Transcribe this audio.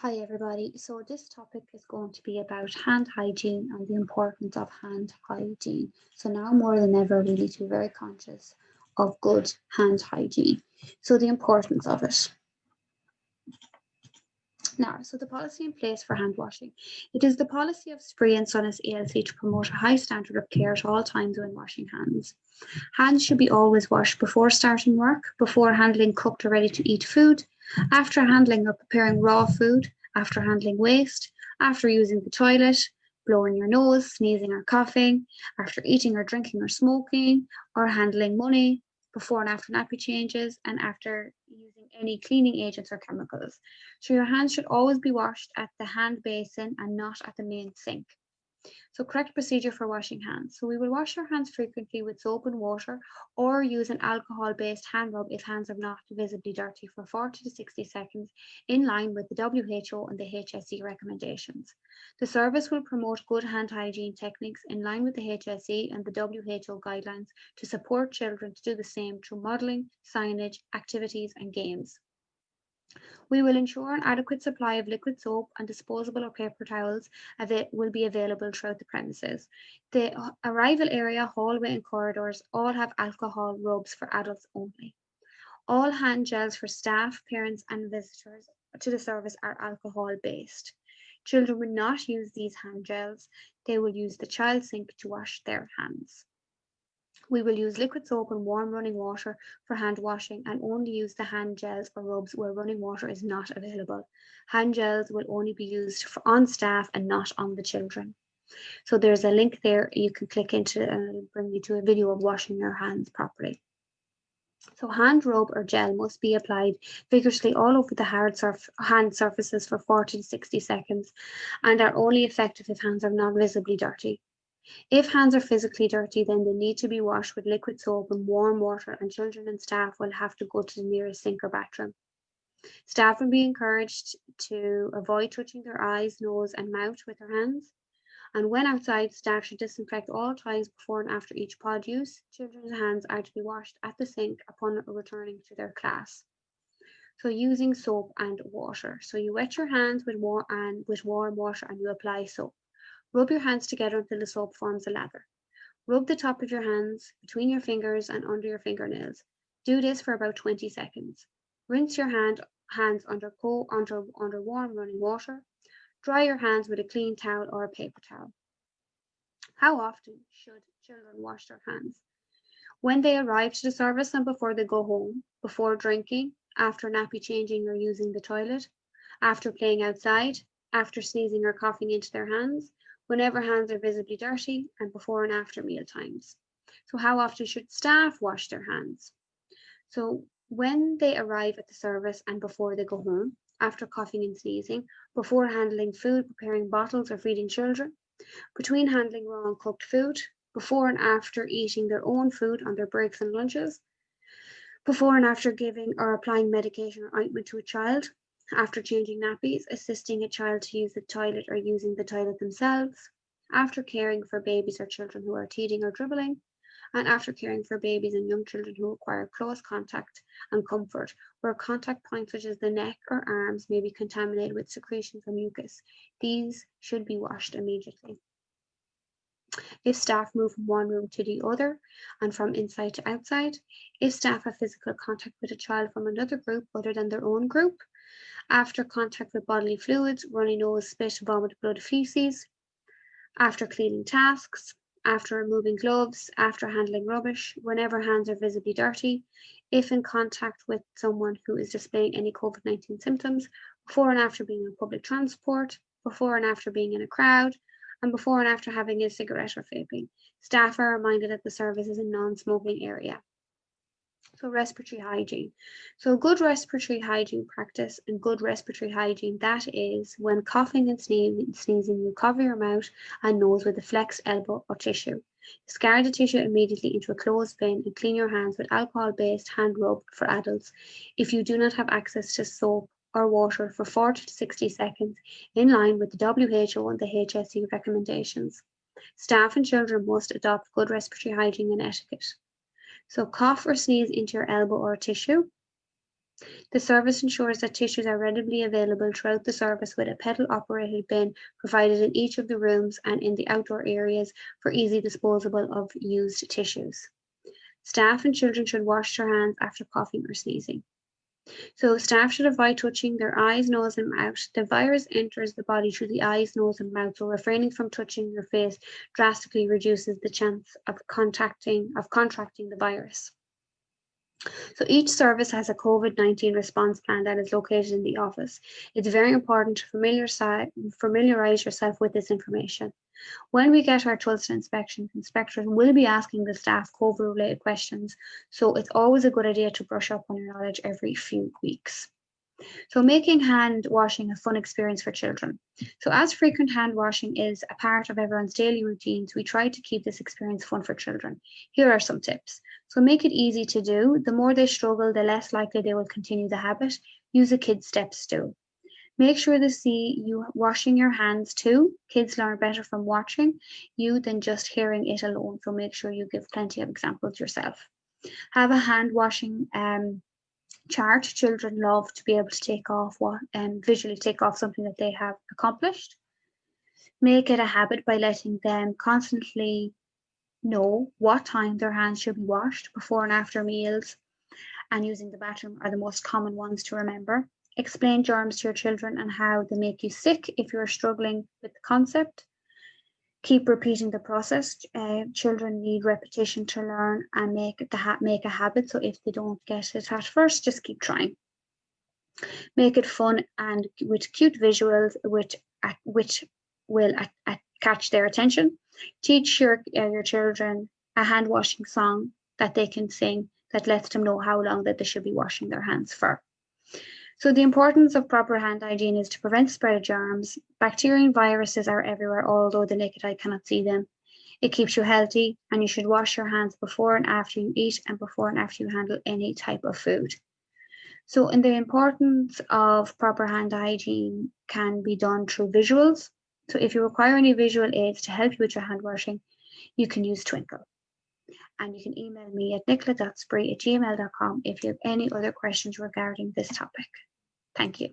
Hi everybody. So this topic is going to be about hand hygiene and the importance of hand hygiene. So now more than ever, we need to be very conscious of good hand hygiene. So the importance of it. Now, so the policy in place for hand washing. It is the policy of Spree and Sonis ELC to promote a high standard of care at all times when washing hands. Hands should be always washed before starting work, before handling cooked or ready to eat food, after handling or preparing raw food, after handling waste, after using the toilet, blowing your nose, sneezing or coughing, after eating or drinking or smoking, or handling money, before and after nappy changes, and after using any cleaning agents or chemicals. So your hands should always be washed at the hand basin and not at the main sink. So correct procedure for washing hands. So we will wash our hands frequently with soap and water or use an alcohol-based hand rub if hands are not visibly dirty for 40 to 60 seconds in line with the WHO and the HSE recommendations. The service will promote good hand hygiene techniques in line with the HSE and the WHO guidelines to support children to do the same through modelling, signage, activities and games. We will ensure an adequate supply of liquid soap and disposable or paper towels will be available throughout the premises. The arrival area, hallway, and corridors all have alcohol rubs for adults only. All hand gels for staff, parents, and visitors to the service are alcohol based. Children will not use these hand gels, they will use the child sink to wash their hands. We will use liquid soap and warm running water for hand washing and only use the hand gels or rubs where running water is not available. Hand gels will only be used on staff and not on the children. So there's a link there you can click into and it'll bring you to a video of washing your hands properly. So hand rub or gel must be applied vigorously all over the hand surfaces for 40 to 60 seconds and are only effective if hands are not visibly dirty. If hands are physically dirty, then they need to be washed with liquid soap and warm water, and children and staff will have to go to the nearest sink or bathroom. Staff will be encouraged to avoid touching their eyes, nose, and mouth with their hands. And when outside, staff should disinfect all times before and after each pod use. Children's hands are to be washed at the sink upon returning to their class. So using soap and water. So you wet your hands with warm water and you apply soap. Rub your hands together until the soap forms a lather. Rub the top of your hands, between your fingers and under your fingernails. Do this for about 20 seconds. Rinse your hands under warm running water. Dry your hands with a clean towel or a paper towel. How often should children wash their hands? When they arrive to the service and before they go home, before drinking, after nappy changing or using the toilet, after playing outside, after sneezing or coughing into their hands, whenever hands are visibly dirty, and before and after meal times. So how often should staff wash their hands? So when they arrive at the service and before they go home, after coughing and sneezing, before handling food, preparing bottles or feeding children, between handling raw and cooked food, before and after eating their own food on their breaks and lunches, before and after giving or applying medication or ointment to a child, after changing nappies, assisting a child to use the toilet or using the toilet themselves, after caring for babies or children who are teething or dribbling, and after caring for babies and young children who require close contact and comfort, where contact points such as the neck or arms may be contaminated with secretions or mucus. These should be washed immediately. If staff move from one room to the other and from inside to outside, if staff have physical contact with a child from another group other than their own group, after contact with bodily fluids, runny nose, spit, vomit, blood, feces, after cleaning tasks, after removing gloves, after handling rubbish, whenever hands are visibly dirty, if in contact with someone who is displaying any COVID-19 symptoms, before and after being on public transport, before and after being in a crowd, and before and after having a cigarette or vaping. Staff are reminded that the service is a non-smoking area. So respiratory hygiene. So good respiratory hygiene practice and good respiratory hygiene, that is when coughing and sneezing, you cover your mouth and nose with a flexed elbow or tissue. Discard the tissue immediately into a closed bin and clean your hands with alcohol-based hand rub for adults if you do not have access to soap or water for 40 to 60 seconds in line with the WHO and the HSE recommendations. Staff and children must adopt good respiratory hygiene and etiquette. So cough or sneeze into your elbow or tissue. The service ensures that tissues are readily available throughout the service with a pedal-operated bin provided in each of the rooms and in the outdoor areas for easy disposal of used tissues. Staff and children should wash their hands after coughing or sneezing. So staff should avoid touching their eyes, nose, and mouth. The virus enters the body through the eyes, nose, and mouth, so refraining from touching your face drastically reduces the chance of contracting the virus. So each service has a COVID-19 response plan that is located in the office. It's very important to familiarize yourself with this information. When we get our Tulsa inspections, inspectors will be asking the staff COVID-related questions, so it's always a good idea to brush up on your knowledge every few weeks. So making hand washing a fun experience for children. So as frequent hand washing is a part of everyone's daily routines, we try to keep this experience fun for children. Here are some tips. So make it easy to do. The more they struggle, the less likely they will continue the habit. Use a kid's step stool. Make sure they see you washing your hands too. Kids learn better from watching you than just hearing it alone. So make sure you give plenty of examples yourself. Have a hand washing chart. Children love to be able to take off visually take off something that they have accomplished. Make it a habit by letting them constantly know what time their hands should be washed before and after meals, and using the bathroom are the most common ones to remember. Explain germs to your children and how they make you sick if you're struggling with the concept. Keep repeating the process. Children need repetition to learn and make a habit. So if they don't get it at first, just keep trying. Make it fun and with cute visuals, which will catch their attention. Teach your children a hand washing song that they can sing that lets them know how long that they should be washing their hands for. So the importance of proper hand hygiene is to prevent the spread of germs. Bacteria and viruses are everywhere, although the naked eye cannot see them. It keeps you healthy, and you should wash your hands before and after you eat and before and after you handle any type of food. So, and the importance of proper hand hygiene can be done through visuals. So if you require any visual aids to help you with your hand washing, you can use Twinkle. And you can email me at nicola.spree@gmail.com if you have any other questions regarding this topic. Thank you.